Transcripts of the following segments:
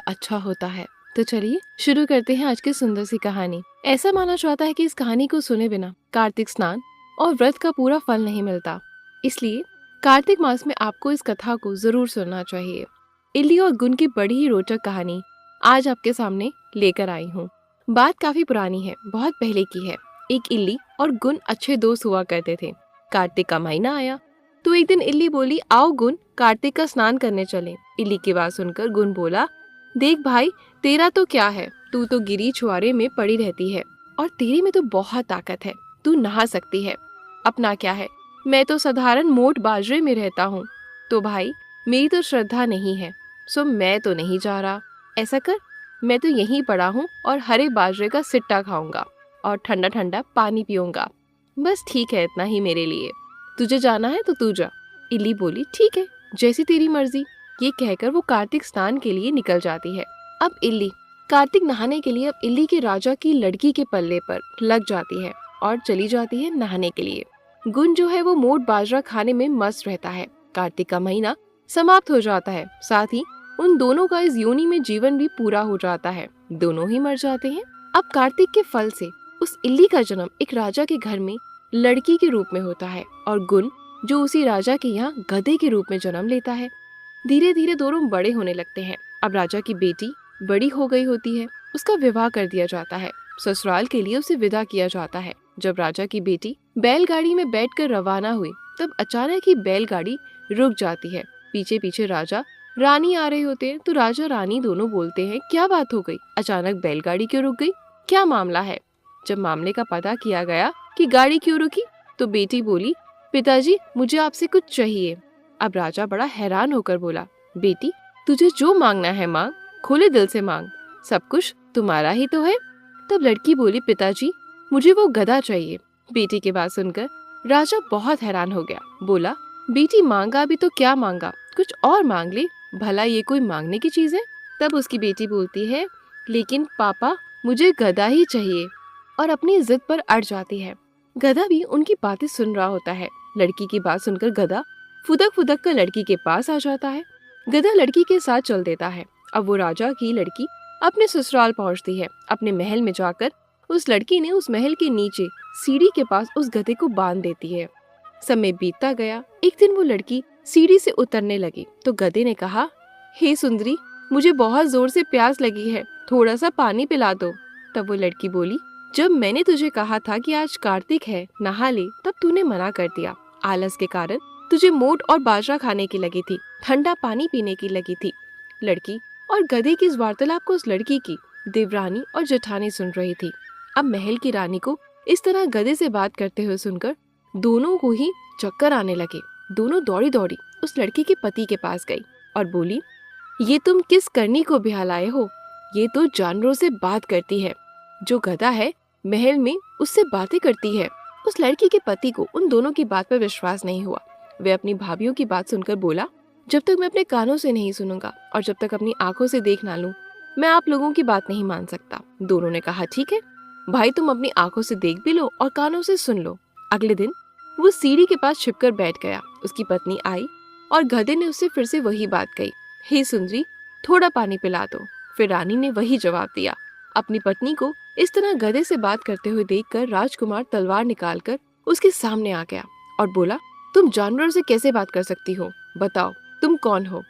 अच्छा होता है। तो चलिए शुरू करते हैं आज की सुंदर सी कहानी। ऐसा माना जाता है कि इस कहानी को सुने बिना कार्तिक स्नान और व्रत का पूरा फल नहीं मिलता। इसलिए कार्तिक मास में आपको इस कथा को जरूर सुनना चाहिए। इल्ली और गुण की बड़ी ही रोचक कहानी आज आपके सामने लेकर आई हूँ। बात काफी पुरानी है, बहुत पहले की है। एक इल्ली और गुण अच्छे दोस्त हुआ करते थे। कार्तिक का महीना आया तो एक दिन इल्ली बोली, आओ गुण, कार्तिक का स्नान करने चले। इल्ली की बात सुनकर गुण बोला, देख भाई, तेरा तो क्या है, तू तो गिरी छुआरे में पड़ी रहती है और तेरे में तो बहुत ताकत है, तू नहा सकती है। अपना क्या है, मैं तो साधारण मोट बाजरे में रहता हूँ। तो भाई, मेरी तो श्रद्धा नहीं है, सो मैं तो नहीं जा रहा। ऐसा कर, मैं तो यहीं पड़ा हूँ और हरे बाजरे का सिट्टा खाऊंगा और ठंडा ठंडा पानी पीऊंगा। बस ठीक है, इतना ही मेरे लिए। तुझे जाना है तो तू जा। इल्ली बोली, ठीक है, जैसी तेरी मर्जी। ये कहकर वो कार्तिक स्नान के लिए निकल जाती है। अब इल्ली कार्तिक नहाने के लिए अब इल्ली के राजा की लड़की के पल्ले पर लग जाती है और चली जाती है नहाने के लिए। गुण जो है वो मोट बाजरा खाने में मस्त रहता है। कार्तिक का महीना समाप्त हो जाता है, साथ ही उन दोनों का इस योनि में जीवन भी पूरा हो जाता है। दोनों ही मर जाते हैं। अब कार्तिक के फल से उस इल्ली का जन्म एक राजा के घर में लड़की के रूप में होता है और गुण जो उसी राजा के यहाँ गधे के रूप में जन्म लेता है। धीरे धीरे दोनों बड़े होने लगते हैं। अब राजा की बेटी बड़ी हो गई होती है, उसका विवाह कर दिया जाता है। ससुराल के लिए उसे विदा किया जाता है। जब राजा की बेटी बैलगाड़ी में बैठकर रवाना हुई तब अचानक ही बैलगाड़ी रुक जाती है। पीछे पीछे राजा रानी आ रहे होते हैं तो राजा रानी दोनों बोलते हैं, क्या बात हो गई, अचानक बैलगाड़ी क्यों रुक गई, क्या मामला है। जब मामले का पता किया गया कि गाड़ी क्यों रुकी तो बेटी बोली, पिताजी मुझे आपसे कुछ चाहिए। अब राजा बड़ा हैरान होकर बोला, बेटी तुझे जो मांगना है मांग, खुले दिल से मांग, सब कुछ तुम्हारा ही तो है। तब लड़की बोली, पिताजी मुझे वो गधा चाहिए। बेटी की बात सुनकर राजा बहुत हैरान हो गया। बोला, बेटी मांगा भी तो क्या मांगा, कुछ और मांग ले, भला ये कोई मांगने की चीज है। तब उसकी बेटी बोलती है, लेकिन पापा मुझे गधा ही चाहिए, और अपनी जिद पर अड़ जाती है। गधा भी उनकी बातें सुन रहा होता है। लड़की की बात सुनकर गधा फुदक फुदक कर लड़की के पास आ जाता है। गधा लड़की के साथ चल देता है। अब वो राजा की लड़की अपने ससुराल पहुंचती है। अपने महल में जाकर उस लड़की ने उस महल के नीचे सीढ़ी के पास उस गधे को बांध देती है। समय बीतता गया। एक दिन वो लड़की सीढ़ी से उतरने लगी तो गधे ने कहा, हे सुंदरी, मुझे बहुत जोर से प्यास लगी है, थोड़ा सा पानी पिला दो। तब वो लड़की बोली, जब मैंने तुझे कहा था कि आज कार्तिक है, नहा ले, तब तूने मना कर दिया। आलस के कारण तुझे मोट और बाजरा खाने की लगी थी, ठंडा पानी पीने की लगी थी। लड़की और गधे की इस वार्तालाप को उस लड़की की देवरानी और जेठानी सुन रही थी। अब महल की रानी को इस तरह गधे से बात करते हुए सुनकर दोनों को ही चक्कर आने लगे। दोनों दौड़ी दौड़ी उस लड़की के पति के पास गई और बोली, ये तुम किस करनी को ब्याह लाए हो, ये तो जानवरों से बात करती है, जो गधा है महल में उससे बातें करती है। उस लड़की के पति को उन दोनों की बात पर विश्वास नहीं हुआ। वे अपनी भाभियों की बात सुनकर बोला, जब तक मैं अपने कानों से नहीं सुनूंगा और जब तक अपनी आंखों से देख ना लूं, मैं आप लोगों की बात नहीं मान सकता। दोनों ने कहा, ठीक है भाई, तुम अपनी आंखों से देख भी लो और कानों से सुन लो। अगले दिन वो सीढ़ी के पास छिपकर बैठ गया। उसकी पत्नी आई और गधे ने उससे फिर से वही बात कही, हे सुंदरी, थोड़ा पानी पिला दो। फिर रानी ने वही जवाब दिया। अपनी पत्नी को इस तरह गधे से बात करते हुए देखकर राजकुमार तलवार निकालकर उसके सामने आ गया और बोला, तुम जानवरों से कैसे बात कर सकती हो, बताओ तुम कौन हो।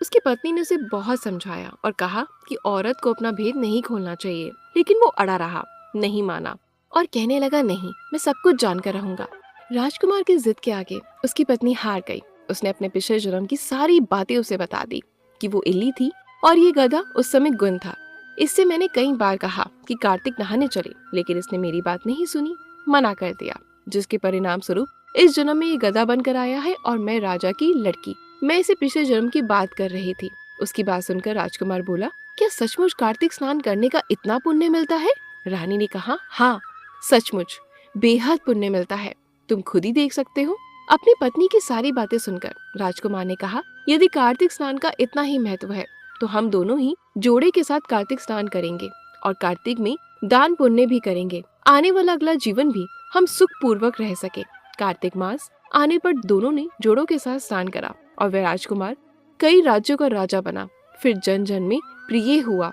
उसकी पत्नी ने उसे बहुत समझाया और कहा कि औरत को अपना भेद नहीं खोलना चाहिए, लेकिन वो अड़ा रहा, नहीं माना और कहने लगा, नहीं, मैं सब कुछ जानकर रहूंगा। राजकुमार की जिद के आगे उसकी पत्नी हार गई। उसने अपने पिछले जन्म की सारी बातें उसे बता दी कि वो इल्ली थी और ये गधा उस समय गुण था। इससे मैंने कई बार कहा कि कार्तिक नहाने चले, लेकिन इसने मेरी बात नहीं सुनी, मना कर दिया, जिसके परिणाम स्वरूप इस जन्म में ये गधा बनकर आया है और मैं राजा की लड़की, मैं इसे पिछले जन्म की बात कर रही थी। उसकी बात सुनकर राजकुमार बोला, क्या सचमुच कार्तिक स्नान करने का इतना पुण्य मिलता है? रानी ने कहा, हाँ सचमुच बेहद पुण्य मिलता है, तुम खुद ही देख सकते हो। अपनी पत्नी की सारी बातें सुनकर राजकुमार ने कहा, यदि कार्तिक स्नान का इतना ही महत्व है तो हम दोनों ही जोड़े के साथ कार्तिक स्नान करेंगे और कार्तिक में दान पुण्य भी करेंगे। आने वाला अगला जीवन भी हम सुख पूर्वक रह सके। कार्तिक मास आने पर दोनों ने जोड़ों के साथ स्नान करा और वह राजकुमार कई राज्यों का राजा बना। फिर जन जन में प्रिय हुआ।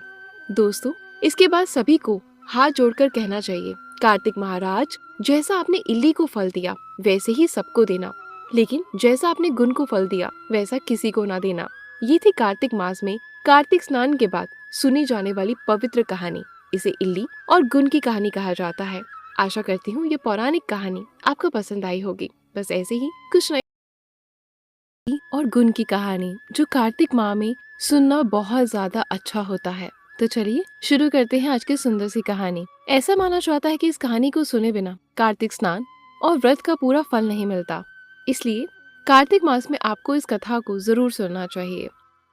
दोस्तों, इसके बाद सभी को हाथ जोड़कर कहना चाहिए, कार्तिक महाराज, जैसा आपने इल्ली को फल दिया वैसे ही सबको देना, लेकिन जैसा आपने गुण को फल दिया वैसा किसी को ना देना। ये थी कार्तिक मास में कार्तिक स्नान के बाद सुनी जाने वाली पवित्र कहानी। इसे इल्ली और गुण की कहानी कहा जाता है। आशा करती हूँ ये पौराणिक कहानी आपको पसंद आई होगी। बस ऐसे ही कुछ नई और गुण की कहानी जो कार्तिक माह में सुनना बहुत ज्यादा अच्छा होता है। तो चलिए शुरू करते हैं आज की सुंदर सी कहानी। ऐसा माना जाता है कि इस कहानी को सुने बिना कार्तिक स्नान और व्रत का पूरा फल नहीं मिलता। इसलिए कार्तिक मास में आपको इस कथा को जरूर सुनना चाहिए।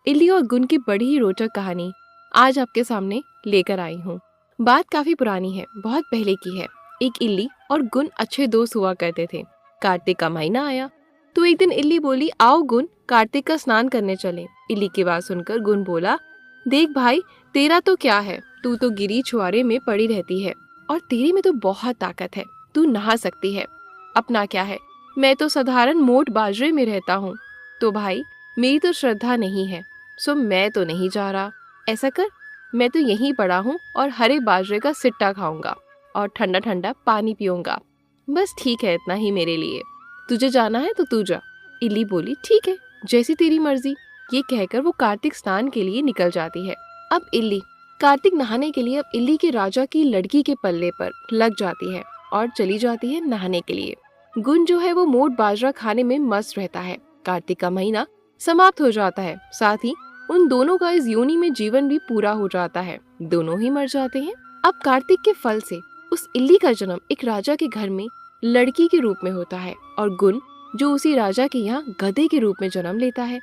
इल्ली और गुण की बड़ी ही रोचक कहानी आज आपके सामने लेकर आई हूँ। बात काफी पुरानी है, बहुत पहले की है। एक इल्ली और गुण अच्छे दोस्त हुआ करते थे। कार्तिक का महीना आया तो एक दिन इल्ली बोली, आओ गुण, कार्तिक का स्नान करने चले। इल्ली की बात सुनकर गुण बोला, देख भाई, तेरा तो क्या है, तू तो गिरी छुआरे में पड़ी रहती है और तेरी में तो बहुत ताकत है, तू नहा सकती है। अपना क्या है, मैं तो साधारण मोट बाजरे में रहता हूँ। तो भाई, मेरी तो श्रद्धा नहीं है, सो मैं तो नहीं जा रहा। ऐसा कर, मैं तो यहीं पड़ा हूँ और हरे बाजरे का सिट्टा खाऊंगा और ठंडा ठंडा पानी पीऊंगा। बस ठीक है, इतना ही मेरे लिए। तुझे जाना है तो तू जा। इल्ली बोली, ठीक है, जैसी तेरी मर्जी। ये कहकर वो कार्तिक स्नान के लिए निकल जाती है। अब इल्ली कार्तिक नहाने के लिए अब इल्ली के राजा की लड़की के पल्ले पर लग जाती है और चली जाती है नहाने के लिए। गुण जो है वो मोट बाजरा खाने में मस्त रहता है। कार्तिक का महीना समाप्त हो जाता है, साथ ही उन दोनों का इस योनि में जीवन भी पूरा हो जाता है। दोनों ही मर जाते हैं। अब कार्तिक के फल से उस इल्ली का जन्म एक राजा के घर में लड़की के रूप में होता है और गुण जो उसी राजा के यहाँ गधे के रूप में जन्म लेता है।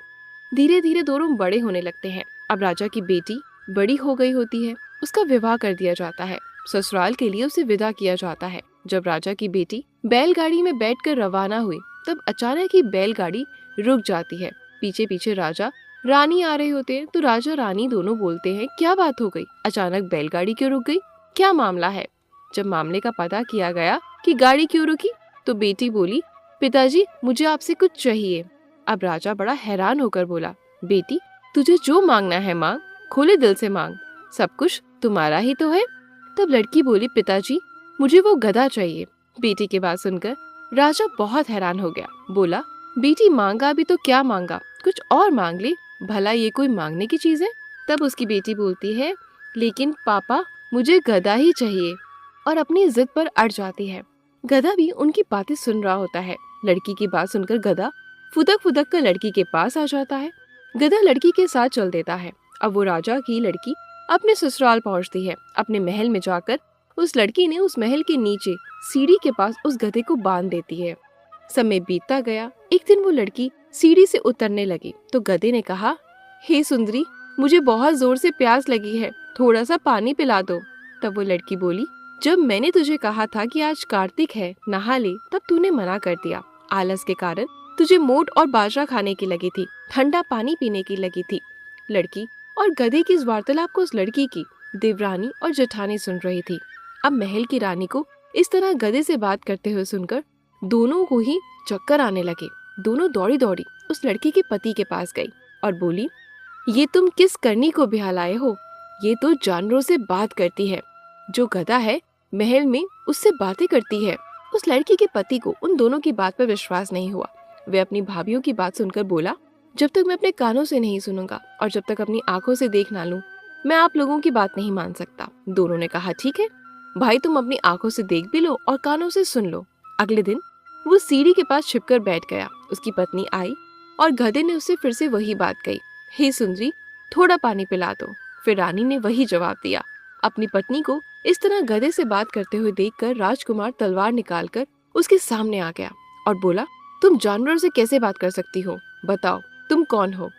धीरे धीरे दोनों बड़े होने लगते हैं। अब राजा की बेटी बड़ी हो गई होती है, उसका विवाह कर दिया जाता है। ससुराल के लिए उसे विदा किया जाता है। जब राजा की बेटी बैलगाड़ी में बैठकर रवाना हुई तब अचानक ही बैलगाड़ी रुक जाती है। पीछे पीछे राजा रानी आ रहे होते हैं तो राजा रानी दोनों बोलते हैं, क्या बात हो गई, अचानक बैलगाड़ी क्यों रुक गई, क्या मामला है। जब मामले का पता किया गया कि गाड़ी क्यों रुकी तो बेटी बोली, पिताजी, मुझे आपसे कुछ चाहिए। अब राजा बड़ा हैरान होकर बोला, बेटी, तुझे जो मांगना है मांग, खुले दिल से मांग, सब कुछ तुम्हारा ही तो है। तब लड़की बोली, पिताजी, मुझे वो गधा चाहिए। बेटी की बात सुनकर राजा बहुत हैरान हो गया। बोला, बेटी, मांगा भी तो क्या मांगा, कुछ और मांग ले, भला ये कोई मांगने की चीज है। तब उसकी बेटी बोलती है, लेकिन पापा, मुझे गधा ही चाहिए, और अपनी जिद पर अड़ जाती है। गधा भी उनकी बातें सुन रहा होता है। लड़की की बात सुनकर गधा फुदक फुदक कर लड़की के पास आ जाता है। गधा लड़की के साथ चल देता है। अब वो राजा की लड़की अपने ससुराल पहुंचती है। अपने महल में जाकर उस लड़की ने उस महल के नीचे सीढ़ी के पास उस गधे को बांध देती है। समय बीतता गया। एक दिन वो लड़की सीढ़ी से उतरने लगी तो गधे ने कहा, हे सुंदरी, मुझे बहुत जोर से प्यास लगी है, थोड़ा सा पानी पिला दो। तब वो लड़की बोली, जब मैंने तुझे कहा था कि आज कार्तिक है, नहा ले, तब तूने मना कर दिया। आलस के कारण तुझे मोट और बाजरा खाने की लगी थी, ठंडा पानी पीने की लगी थी। लड़की और गधे की इस वार्तालाप को उस लड़की की देवरानी और जेठानी सुन रही थी। अब महल की रानी को इस तरह गधे से बात करते हुए सुनकर दोनों को ही चक्कर आने लगे। दोनों दौड़ी दौड़ी उस लड़की के पति के पास गई और बोली, ये तुम किस करनी को बिहा लाए हो, ये तो जानवरों से बात करती है, जो गधा है महल में उससे बातें करती है। उस लड़की के पति को उन दोनों की बात पर विश्वास नहीं हुआ। वे अपनी भाभियों की बात सुनकर बोला, जब तक मैं अपने कानों से नहीं सुनूंगा और जब तक अपनी आंखों से देख ना लूं, मैं आप लोगों की बात नहीं मान सकता। दोनों ने कहा, ठीक है भाई, तुम अपनी आंखों से देख भी लो और कानों से सुन लो। अगले दिन वो सीढ़ी के पास छिपकर बैठ गया। उसकी पत्नी आई और गधे ने उससे फिर से वही बात कही, हे सुंदरी, थोड़ा पानी पिला दो। फिर रानी ने वही जवाब दिया। अपनी पत्नी को इस तरह गधे से बात करते हुए देखकर राजकुमार तलवार निकालकर उसके सामने आ गया और बोला, तुम जानवरों से कैसे बात कर सकती हो, बताओ तुम कौन हो।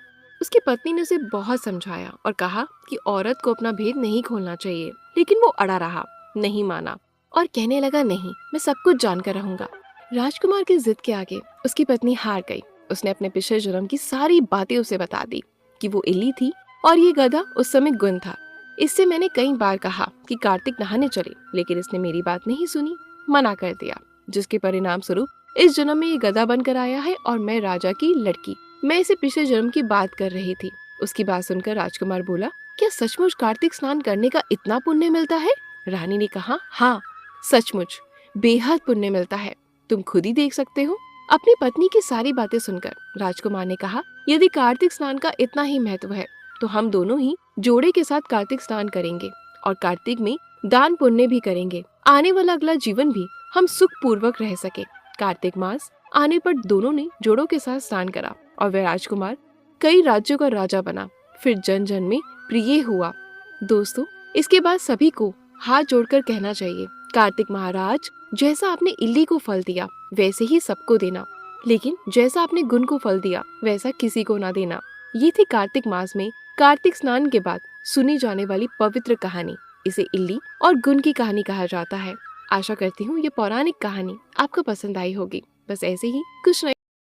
उसकी पत्नी ने उसे बहुत समझाया और कहा कि औरत को अपना भेद नहीं खोलना चाहिए, लेकिन वो अड़ा रहा, नहीं माना और कहने लगा, नहीं, मैं सब कुछ जानकर रहूंगा। राजकुमार की जिद के आगे उसकी पत्नी हार गई। उसने अपने पिछले जन्म की सारी बातें उसे बता दी कि वो इल्ली थी और ये गधा उस समय गुण था। इससे मैंने कई बार कहा कि कार्तिक नहाने चले, लेकिन इसने मेरी बात नहीं सुनी, मना कर दिया, जिसके परिणाम स्वरूप इस जन्म में ये गधा बनकर आया है और मैं राजा की लड़की, मैं इसे पिछले जन्म की बात कर रही थी। उसकी बात सुनकर राजकुमार बोला, क्या सचमुच कार्तिक स्नान करने का इतना पुण्य मिलता है? रानी ने कहा, हाँ, सचमुच बेहद पुण्य मिलता है, तुम खुद ही देख सकते हो। अपनी पत्नी की सारी बातें सुनकर राजकुमार ने कहा, यदि कार्तिक स्नान का इतना ही महत्व है तो हम दोनों ही जोड़े के साथ कार्तिक स्नान करेंगे और कार्तिक में दान पुण्य भी करेंगे। आने वाला अगला जीवन भी हम सुख पूर्वक रह सके। कार्तिक मास आने पर दोनों ने जोड़ों के साथ स्नान करा और वह राजकुमार कई राज्यों का राजा बना, फिर जन जन में प्रिय हुआ। दोस्तों, इसके बाद सभी को हाथ जोड़कर कहना चाहिए, कार्तिक महाराज, जैसा आपने इल्ली को फल दिया वैसे ही सबको देना, लेकिन जैसा आपने गुण को फल दिया वैसा किसी को ना देना। ये थी कार्तिक मास में कार्तिक स्नान के बाद सुनी जाने वाली पवित्र कहानी। इसे इल्ली और गुण की कहानी कहा जाता है। आशा करती हूँ ये पौराणिक कहानी आपको पसंद आई होगी। बस ऐसे ही कुछ नए